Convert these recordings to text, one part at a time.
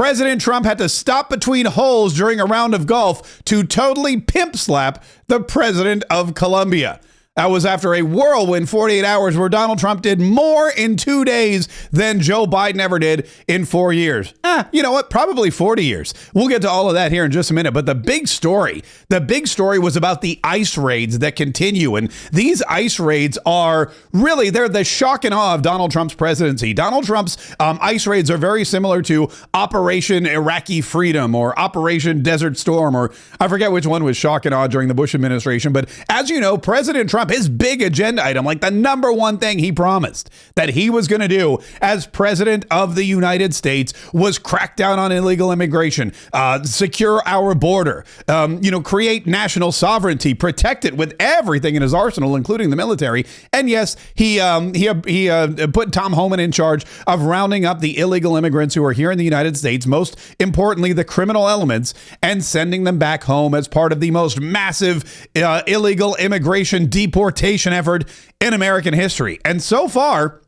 President Trump had to stop between holes during a round of golf to totally pimp slap the president of Colombia. That was after a whirlwind 48 hours where Donald Trump did more in 2 days than Joe Biden ever did in 4 years. You know what? Probably 40 years. We'll get to all of that here in just a minute. But the big story was about the ICE raids that continue. And these ICE raids are really, they're the shock and awe of Donald Trump's presidency. Donald Trump's ICE raids are very similar to Operation Iraqi Freedom or Operation Desert Storm, or I forget which one was shock and awe during the Bush administration. But as you know, President Trump, his big agenda item, like the number one thing he promised that he was going to do as president of the United States, was crack down on illegal immigration, secure our border, create national sovereignty, protect it with everything in his arsenal, including the military. And yes, he put Tom Homan in charge of rounding up the illegal immigrants who are here in the United States, most importantly, the criminal elements, and sending them back home as part of the most massive illegal immigration deportation effort in American history. And so far,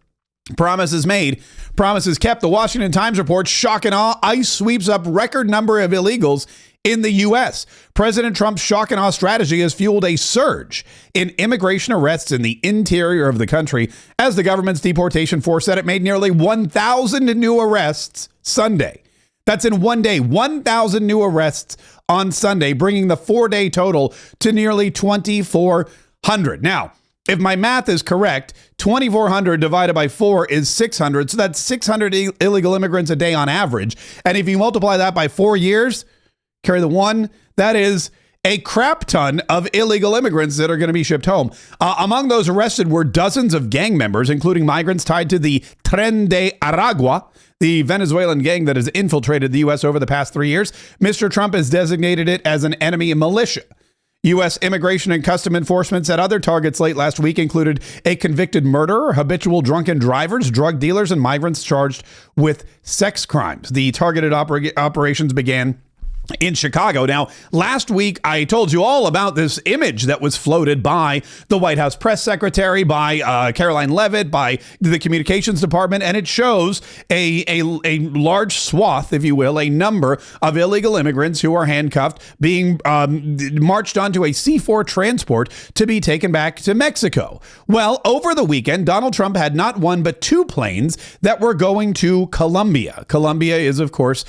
promises made, promises kept. The Washington Times reports, shock and awe, ICE sweeps up record number of illegals in the U.S. President Trump's shock and awe strategy has fueled a surge in immigration arrests in the interior of the country, as the government's deportation force said it made nearly 1,000 new arrests Sunday. That's in one day, 1,000 new arrests on Sunday, bringing the 4-day total to nearly 2,400. Now, if my math is correct, 2,400 divided by 4 is 600. So that's 600 illegal immigrants a day on average. And if you multiply that by 4 years, carry the one, that is a crap ton of illegal immigrants that are going to be shipped home. Among those arrested were dozens of gang members, including migrants tied to the Tren de Aragua, the Venezuelan gang that has infiltrated the U.S. over the past 3 years. Mr. Trump has designated it as an enemy militia. U.S. Immigration and Custom Enforcement said other targets late last week included a convicted murderer, habitual drunken drivers, drug dealers, and migrants charged with sex crimes. The targeted operations began in Chicago. Now, last week, I told you all about this image that was floated by the White House press secretary, by Caroline Leavitt, by the communications department, and it shows a large swath, if you will, a number of illegal immigrants who are handcuffed, being marched onto a C-4 transport to be taken back to Mexico. Well, over the weekend, Donald Trump had not one but two planes that were going to Colombia. Colombia is, of course,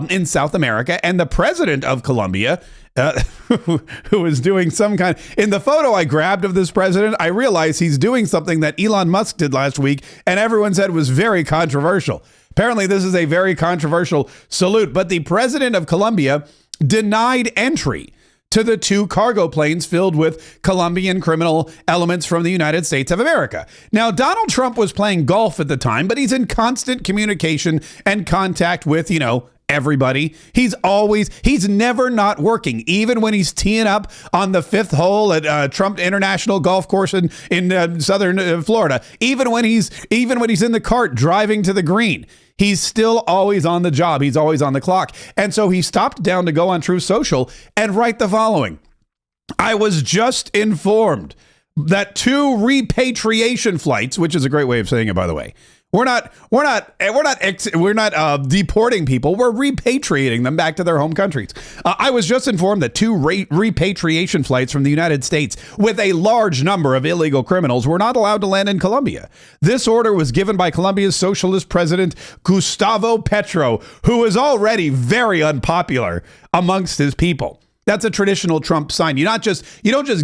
in South America, and the president of Colombia, who is doing some kind... In the photo I grabbed of this president, I realized he's doing something that Elon Musk did last week, and everyone said was very controversial. Apparently, this is a very controversial salute, but the president of Colombia denied entry to the two cargo planes filled with Colombian criminal elements from the United States of America. Now, Donald Trump was playing golf at the time, but he's in constant communication and contact with, everybody. He's never not working, even when he's teeing up on the fifth hole at Trump International Golf Course in southern Florida. Even when he's in the cart driving to the green, he's still always on the job. He's always on the clock. And so he stopped down to go on Truth Social and write the following: I was just informed that 2 repatriation flights, which is a great way of saying it, by the way. We're not deporting people. We're repatriating them back to their home countries. I was just informed that 2 repatriation flights from the United States with a large number of illegal criminals were not allowed to land in Colombia. This order was given by Colombia's socialist president, Gustavo Petro, who is already very unpopular amongst his people. That's a traditional Trump sign. You don't just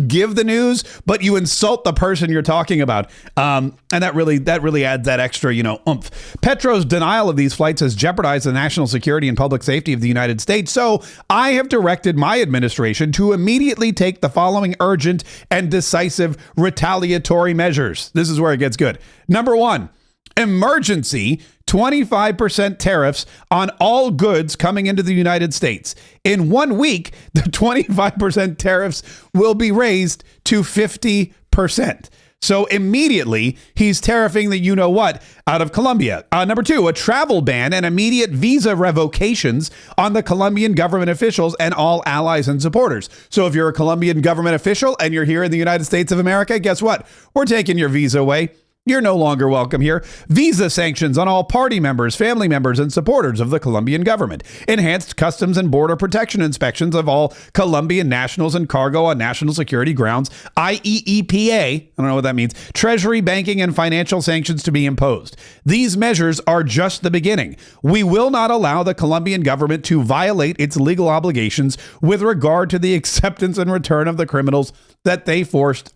give the news, but you insult the person you're talking about. And that really adds that extra, oomph. Petro's denial of these flights has jeopardized the national security and public safety of the United States. So I have directed my administration to immediately take the following urgent and decisive retaliatory measures. This is where it gets good. Number 1, emergency 25% tariffs on all goods coming into the United States. In 1 week, the 25% tariffs will be raised to 50%. So immediately, he's tariffing the you-know-what out of Colombia. Number 2, a travel ban and immediate visa revocations on the Colombian government officials and all allies and supporters. So if you're a Colombian government official and you're here in the United States of America, guess what? We're taking your visa away. You're no longer welcome here. Visa sanctions on all party members, family members, and supporters of the Colombian government. Enhanced customs and border protection inspections of all Colombian nationals and cargo on national security grounds. IEEPA, I don't know what that means. Treasury, banking, and financial sanctions to be imposed. These measures are just the beginning. We will not allow the Colombian government to violate its legal obligations with regard to the acceptance and return of the criminals that they forced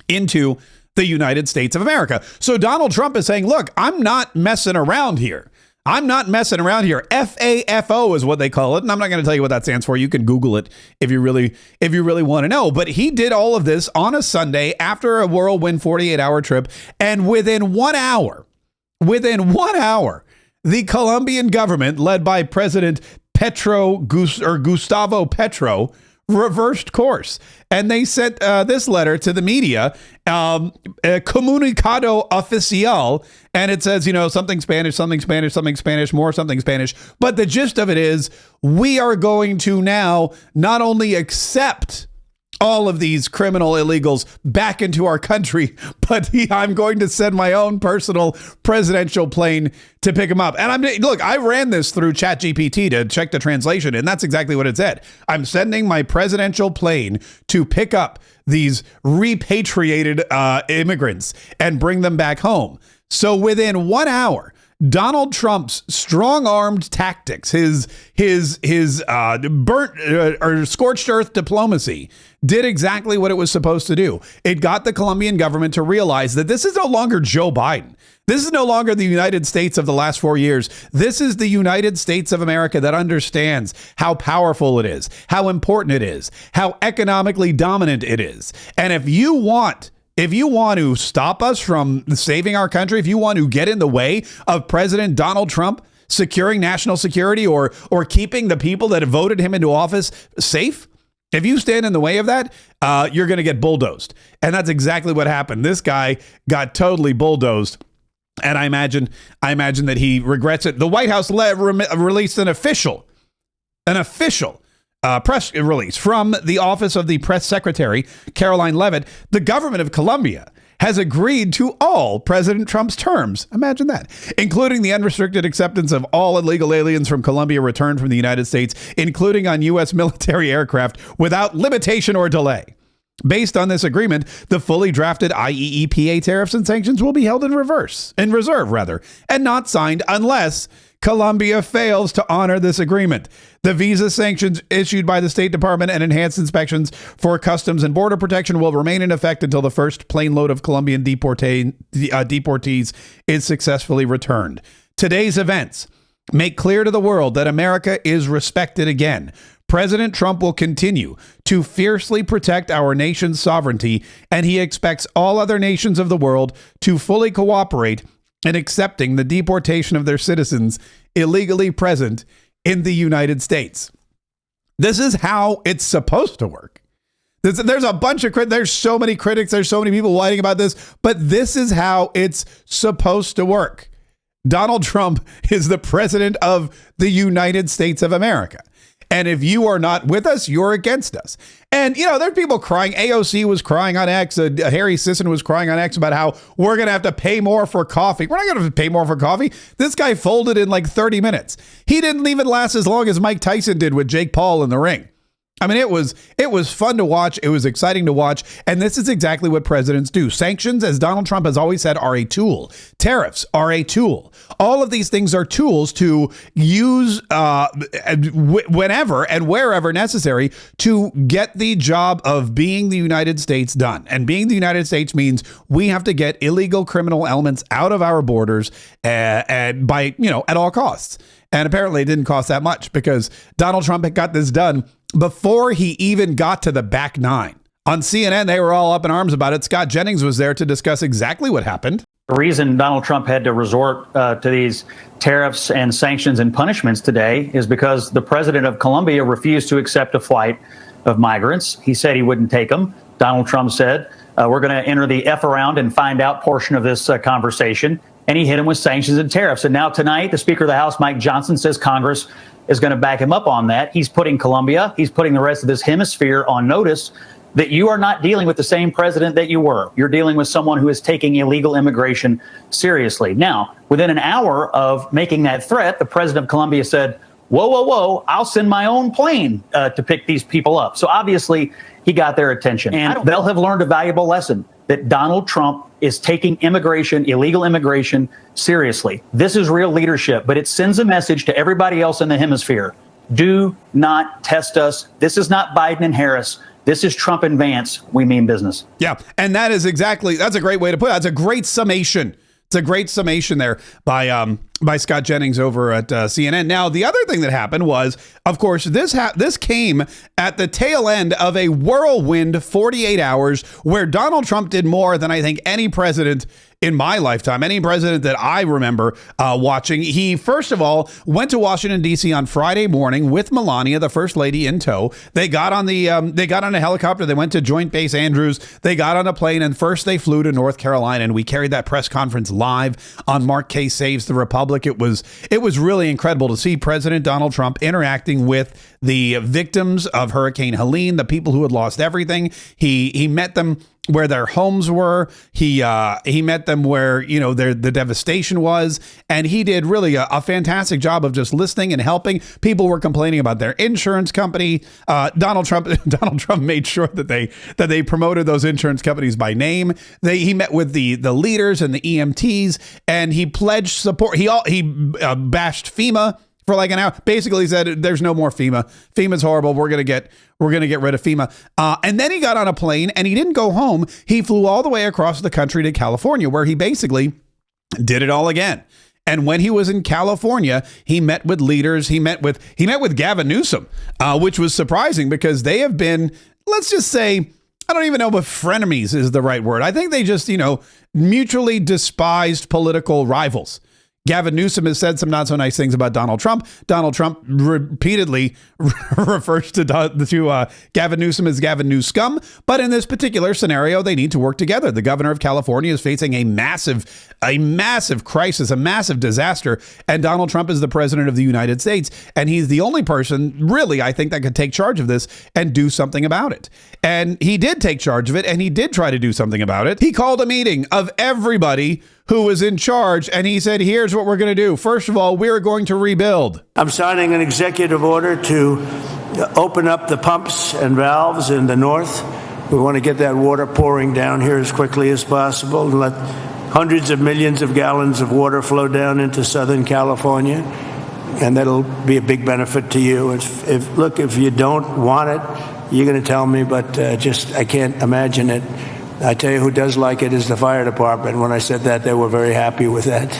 into the United States of America. So Donald Trump is saying, look, I'm not messing around here. I'm not messing around here. FAFO is what they call it. And I'm not going to tell you what that stands for. You can Google it if you really want to know. But he did all of this on a Sunday after a whirlwind 48-hour trip. And within 1 hour, the Colombian government, led by President Gustavo Petro, reversed course. And they sent this letter to the media, Comunicado Oficial, and it says, something Spanish, something Spanish, something Spanish, more something Spanish. But the gist of it is, we are going to now not only accept all of these criminal illegals back into our country, but I'm going to send my own personal presidential plane to pick them up. And I ran this through ChatGPT to check the translation, and that's exactly what it said. I'm sending my presidential plane to pick up these repatriated immigrants and bring them back home. So within 1 hour, Donald Trump's strong-armed tactics, his burnt or scorched earth diplomacy, did exactly what it was supposed to do. It got the Colombian government to realize that this is no longer Joe Biden. This is no longer the United States of the last 4 years. This is the United States of America that understands how powerful it is, how important it is, how economically dominant it is. And if you want to stop us from saving our country, if you want to get in the way of President Donald Trump securing national security or keeping the people that have voted him into office safe, if you stand in the way of that, you're going to get bulldozed. And that's exactly what happened. This guy got totally bulldozed. And I imagine that he regrets it. The White House released an official press release from the office of the press secretary, Caroline Leavitt. The government of Colombia has agreed to all President Trump's terms. Imagine that, including the unrestricted acceptance of all illegal aliens from Colombia returned from the United States, including on U.S. military aircraft, without limitation or delay. Based on this agreement, the fully drafted IEEPA tariffs and sanctions will be held in reserve, and not signed unless Colombia fails to honor this agreement. The visa sanctions issued by the State Department and enhanced inspections for customs and border protection will remain in effect until the first plane load of Colombian deportees is successfully returned. Today's events make clear to the world that America is respected again. President Trump will continue to fiercely protect our nation's sovereignty, and he expects all other nations of the world to fully cooperate in accepting the deportation of their citizens illegally present in the United States. This is how it's supposed to work. There's a bunch of there's so many critics, there's so many people writing about this, but this is how it's supposed to work. Donald Trump is the president of the United States of America. And if you are not with us, you're against us. And, there are people crying. AOC was crying on X. Harry Sisson was crying on X about how we're going to have to pay more for coffee. We're not going to pay more for coffee. This guy folded in like 30 minutes. He didn't even last as long as Mike Tyson did with Jake Paul in the ring. I mean, it was fun to watch. It was exciting to watch. And this is exactly what presidents do. Sanctions, as Donald Trump has always said, are a tool. Tariffs are a tool. All of these things are tools to use whenever and wherever necessary to get the job of being the United States done. And being the United States means we have to get illegal criminal elements out of our borders and by, at all costs. And apparently it didn't cost that much because Donald Trump had got this done before he even got to the back nine. On CNN, they were all up in arms about it. Scott Jennings was there to discuss exactly what happened. The reason Donald Trump had to resort to these tariffs and sanctions and punishments today is because the president of Colombia refused to accept a flight of migrants. He said he wouldn't take them. Donald Trump said, we're going to enter the F around and find out portion of this conversation. And he hit him with sanctions and tariffs. And now tonight, the Speaker of the House, Mike Johnson, says Congress is going to back him up on that. He's putting Colombia, he's putting the rest of this hemisphere on notice that you are not dealing with the same president that you were. You're dealing with someone who is taking illegal immigration seriously. Now, within an hour of making that threat, the president of Colombia said, whoa, whoa, whoa, I'll send my own plane to pick these people up. So obviously, he got their attention. And they'll have learned a valuable lesson that Donald Trump is taking immigration, illegal immigration, seriously. This is real leadership, but it sends a message to everybody else in the hemisphere. Do not test us. This is not Biden and Harris. This is Trump and Vance. We mean business. Yeah, and that's a great way to put it. That's a great summation. It's a great summation there by Scott Jennings over at CNN. Now, the other thing that happened was, of course, this came at the tail end of a whirlwind 48 hours where Donald Trump did more than I think any president in my lifetime, any president that I remember watching. He, first of all, went to Washington, D.C. on Friday morning with Melania, the first lady, in tow. They got on a helicopter. They went to Joint Base Andrews. They got on a plane, and first they flew to North Carolina, and we carried that press conference live on Mark Kaye Saves the Republic. It was really incredible to see President Donald Trump interacting with the victims of Hurricane Helene, the people who had lost everything. He met them where their homes were. He met them where, the devastation was. And he did really a fantastic job of just listening and helping. People were complaining about their insurance company. Donald Trump made sure that they promoted those insurance companies by name. He met with the leaders and the EMTs, and he pledged support. He bashed FEMA for like an hour. Basically said, there's no more FEMA. FEMA's horrible. We're going to get rid of FEMA. And then he got on a plane and he didn't go home. He flew all the way across the country to California, where he basically did it all again. And when he was in California, he met with leaders. He met with Gavin Newsom, which was surprising because they have been, let's just say, I don't even know if frenemies is the right word. I think they just, mutually despised political rivals. Gavin Newsom has said some not so nice things about Donald Trump. Donald Trump repeatedly refers to Gavin Newsom as Gavin Newscum. But in this particular scenario, they need to work together. The governor of California is facing a massive crisis, a massive disaster. And Donald Trump is the president of the United States. And he's the only person, really, I think, that could take charge of this and do something about it. And he did take charge of it, and he did try to do something about it. He called a meeting of everybody who was in charge, and he said, here's what we're going to do. First of all, we're going to rebuild. I'm signing an executive order to open up the pumps and valves in the north. We want to get that water pouring down here as quickly as possible and let hundreds of millions of gallons of water flow down into Southern California. And that'll be a big benefit to you. If you don't want it, you're going to tell me, but I can't imagine it. I tell you who does like it is the fire department. When I said that, they were very happy with that.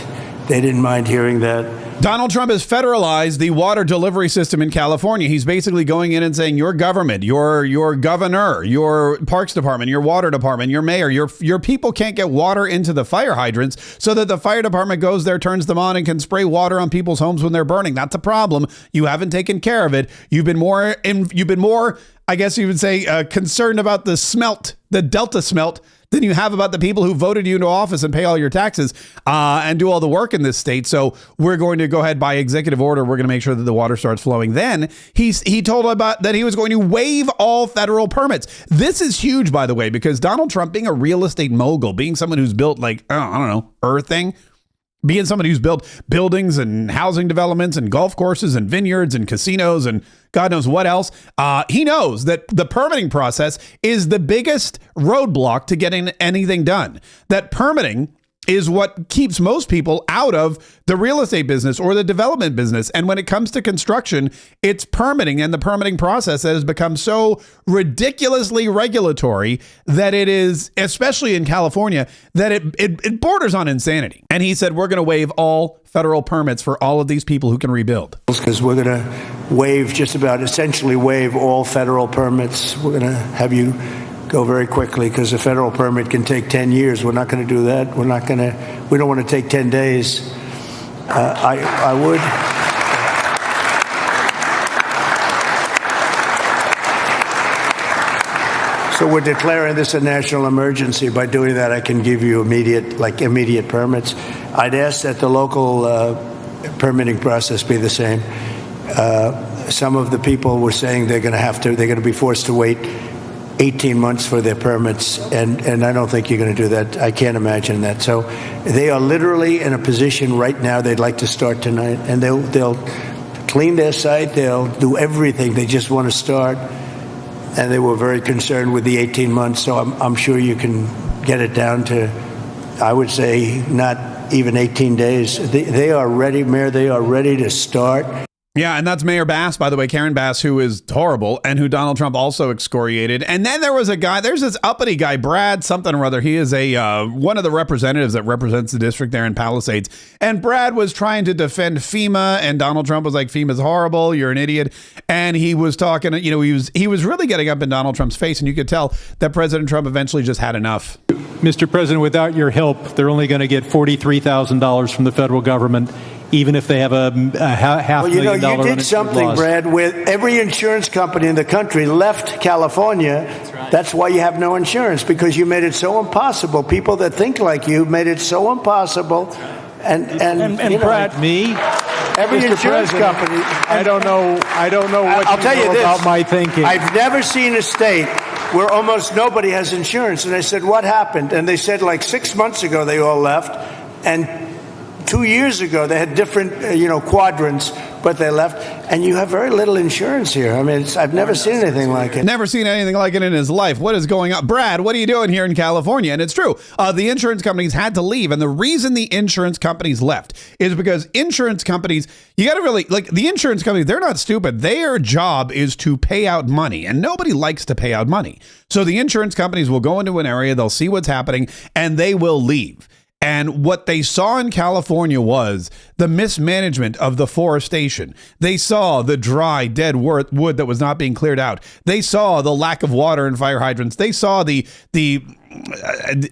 They didn't mind hearing that. Donald Trump has federalized the water delivery system in California. He's basically going in and saying your government, your governor, your parks department, your water department, your mayor, your people can't get water into the fire hydrants so that the fire department goes there, turns them on, and can spray water on people's homes when they're burning. That's a problem. You haven't taken care of it. You've been more, I guess you would say, concerned about the Delta smelt, than you have about the people who voted you into office and pay all your taxes and do all the work in this state. So we're going to go ahead by executive order. We're going to make sure that the water starts flowing. Then he told about that he was going to waive all federal permits. This is huge, by the way, because Donald Trump, being a real estate mogul, being someone who's built earthing, being somebody who's built buildings and housing developments and golf courses and vineyards and casinos and God knows what else, he knows that the permitting process is the biggest roadblock to getting anything done. That permitting is what keeps most people out of the real estate business or the development business. And when it comes to construction, it's permitting and the permitting process that has become so ridiculously regulatory that it is, especially in California, that it borders on insanity. And he said, we're going to waive all federal permits for all of these people who can rebuild. Because we're going to essentially waive all federal permits. We're going to have you go very quickly because a federal permit can take 10 years. We're not going to do that. We don't want to take 10 days. I would. So we're declaring this a national emergency. By doing that, I can give you immediate permits. I'd ask that the local permitting process be the same. Some of the people were saying they're going to be forced to wait 18 months for their permits, and I don't think you're going to do that. I can't imagine that. So they are literally in a position right now they'd like to start tonight, and they'll clean their site, they'll do everything. They just want to start, and they were very concerned with the 18 months, so I'm sure you can get it down to, I would say, not even 18 days. They are ready, Mayor, they are ready to start. Yeah, and that's Mayor Bass, by the way, Karen Bass, who is horrible and who Donald Trump also excoriated. And then there was a guy, there's this uppity guy, Brad something or other. He is a one of the representatives that represents the district there in Palisades. And Brad was trying to defend FEMA, and Donald Trump was like, FEMA's horrible, you're an idiot. And he was talking, he was really getting up in Donald Trump's face, and you could tell that President Trump eventually just had enough. Mr. President, without your help, they're only going to get $43,000 from the federal government, even if they have a half $1 million. You did something, loss. Brad, with every insurance company in the country left California. That's why you have no insurance, because you made it so impossible. People that think like you made it so impossible. And Brad, every Mr. insurance President, company. I don't know what I'll tell you this, about my thinking. I've never seen a state where almost nobody has insurance. And I said, what happened? And they said, like 6 months ago, they all left. And 2 years ago, they had different, quadrants, but they left. And you have very little insurance here. I mean, I've never seen anything like it. Never seen anything like it in his life. What is going on? Brad, what are you doing here in California? And it's true. The insurance companies had to leave. And the reason the insurance companies left is because insurance companies, you got to really, the insurance companies, they're not stupid. Their job is to pay out money. And nobody likes to pay out money. So the insurance companies will go into an area, they'll see what's happening, and they will leave. And what they saw in California was the mismanagement of the forestation. They saw the dry, dead wood that was not being cleared out. They saw the lack of water in fire hydrants. They saw the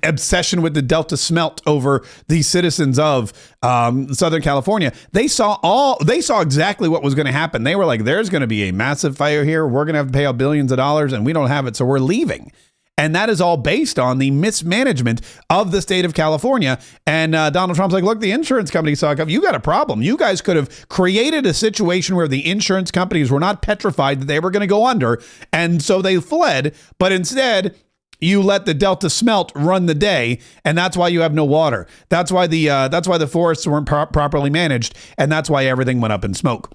obsession with the Delta smelt over the citizens of Southern California. They saw exactly what was going to happen. They were like, there's going to be a massive fire here. We're going to have to pay out billions of dollars, and we don't have it, so we're leaving. And that is all based on the mismanagement of the state of California. And Donald Trump's like, look, the insurance companies saw it. You got a problem. You guys could have created a situation where the insurance companies were not petrified that they were going to go under. And so they fled. But instead, you let the Delta smelt run the day, and that's why you have no water. That's why the forests weren't properly managed, and that's why everything went up in smoke.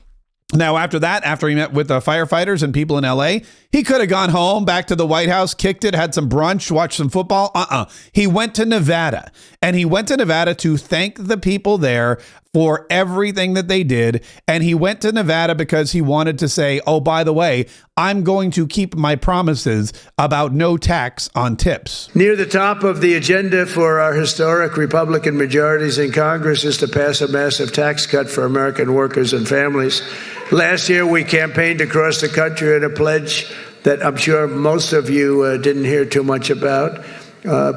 Now, after that, after he met with the firefighters and people in LA, he could have gone home, back to the White House, kicked it, had some brunch, watched some football. He went to Nevada, and he went to Nevada to thank the people there for everything that they did. And he went to Nevada because he wanted to say, oh, by the way, I'm going to keep my promises about no tax on tips. Near the top of the agenda for our historic Republican majorities in Congress is to pass a massive tax cut for American workers and families. Last year, we campaigned across the country at a pledge that I'm sure most of you didn't hear too much about.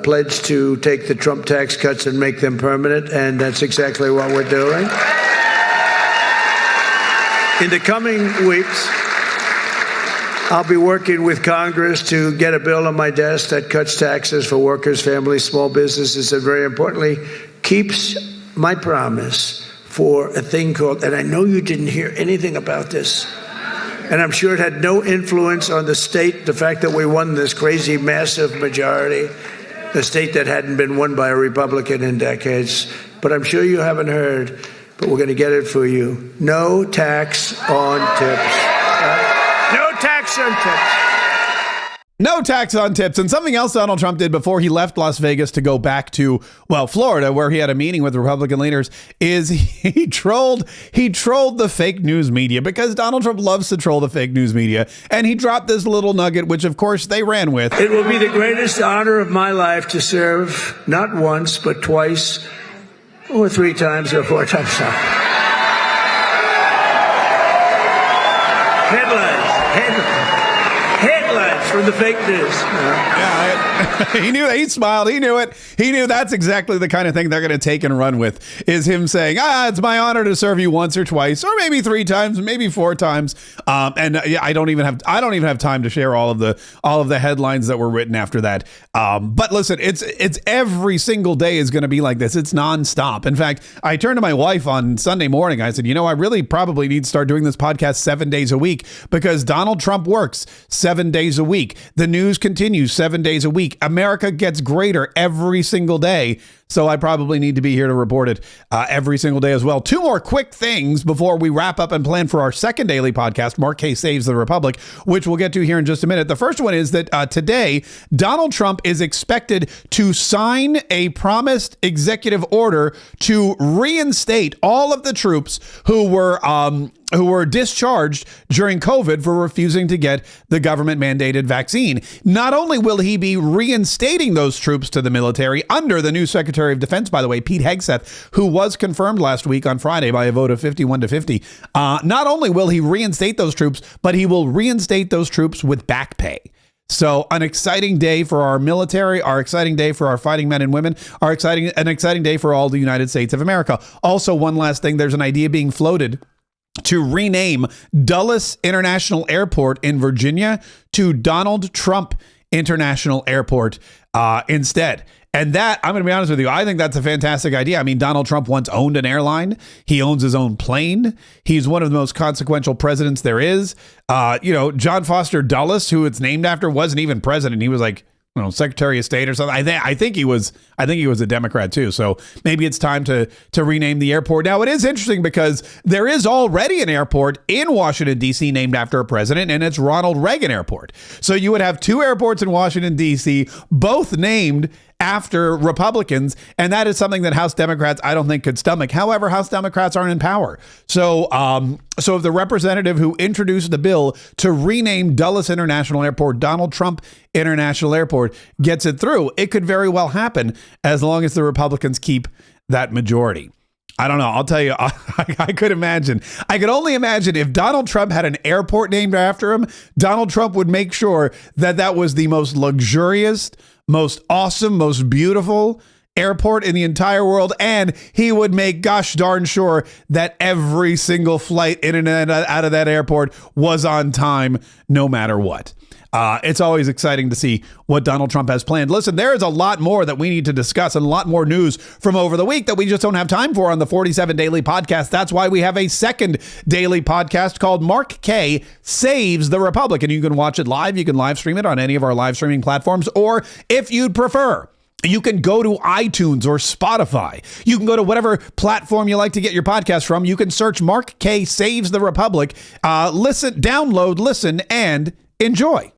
Pledge to take the Trump tax cuts and make them permanent, and that's exactly what we're doing. In the coming weeks, I'll be working with Congress to get a bill on my desk that cuts taxes for workers, families, small businesses, and very importantly, keeps my promise for a thing called, and I know you didn't hear anything about this, and I'm sure it had no influence on the state, the fact that we won this crazy, massive majority, a state that hadn't been won by a Republican in decades. But I'm sure you haven't heard, but we're going to get it for you. No tax on tips. No tax on tips. No tax on tips. And something else Donald Trump did before he left Las Vegas to go back to, Florida, where he had a meeting with Republican leaders, is he trolled the fake news media, because Donald Trump loves to troll the fake news media. And he dropped this little nugget, which of course they ran with. It will be the greatest honor of my life to serve not once, but twice, or 3 times, or 4 times. Headlines from the fake news. He knew it. He smiled. He knew it. He knew that's exactly the kind of thing they're going to take and run with, is him saying, it's my honor to serve you once or twice, or maybe 3 times, maybe 4 times. I don't even have time to share all of the headlines that were written after that. But listen, it's every single day is going to be like this. It's nonstop. In fact, I turned to my wife on Sunday morning. I said, I really probably need to start doing this podcast 7 days a week, because Donald Trump works 7 7 days a week. The news continues 7 days a week. America gets greater every single day. So I probably need to be here to report it every single day as well. Two more quick things before we wrap up and plan for our second daily podcast, Mark Kaye Saves the Republic, which we'll get to here in just a minute. The first one is that today, Donald Trump is expected to sign a promised executive order to reinstate all of the troops who were discharged during COVID for refusing to get the government mandated vaccine. Not only will he be reinstating those troops to the military under the new Secretary of Defense, by the way, Pete Hegseth, who was confirmed last week on Friday by a vote of 51 to 50. Not only will he reinstate those troops, but he will reinstate those troops with back pay. So an exciting day for our military, our exciting day for our fighting men and women, an exciting day for all the United States of America. Also, one last thing, there's an idea being floated to rename Dulles International Airport in Virginia to Donald Trump International Airport instead. And that, I'm going to be honest with you, I think that's a fantastic idea. I mean, Donald Trump once owned an airline. He owns his own plane. He's one of the most consequential presidents there is. John Foster Dulles, who it's named after, wasn't even president. He was like, Secretary of State or something. I think he was a Democrat too. So maybe it's time to rename the airport. Now, it is interesting because there is already an airport in Washington, D.C. named after a president, and it's Ronald Reagan Airport. So you would have two airports in Washington, D.C., both named after Republicans, and that is something that House Democrats, I don't think, could stomach. However, House Democrats aren't in power. So if the representative who introduced the bill to rename Dulles International Airport Donald Trump International Airport gets it through, it could very well happen as long as the Republicans keep that majority. I don't know. I'll tell you, I could only imagine if Donald Trump had an airport named after him, Donald Trump would make sure that was the most luxurious, most awesome, most beautiful airport in the entire world. And he would make gosh darn sure that every single flight in and out of that airport was on time, no matter what. It's always exciting to see what Donald Trump has planned. Listen, there is a lot more that we need to discuss and a lot more news from over the week that we just don't have time for on the 47 Daily Podcast. That's why we have a second daily podcast called Mark Kaye Saves the Republic. And you can watch it live. You can live stream it on any of our live streaming platforms. Or if you'd prefer, you can go to iTunes or Spotify. You can go to whatever platform you like to get your podcast from. You can search Mark Kaye Saves the Republic. Listen, download, listen, and enjoy.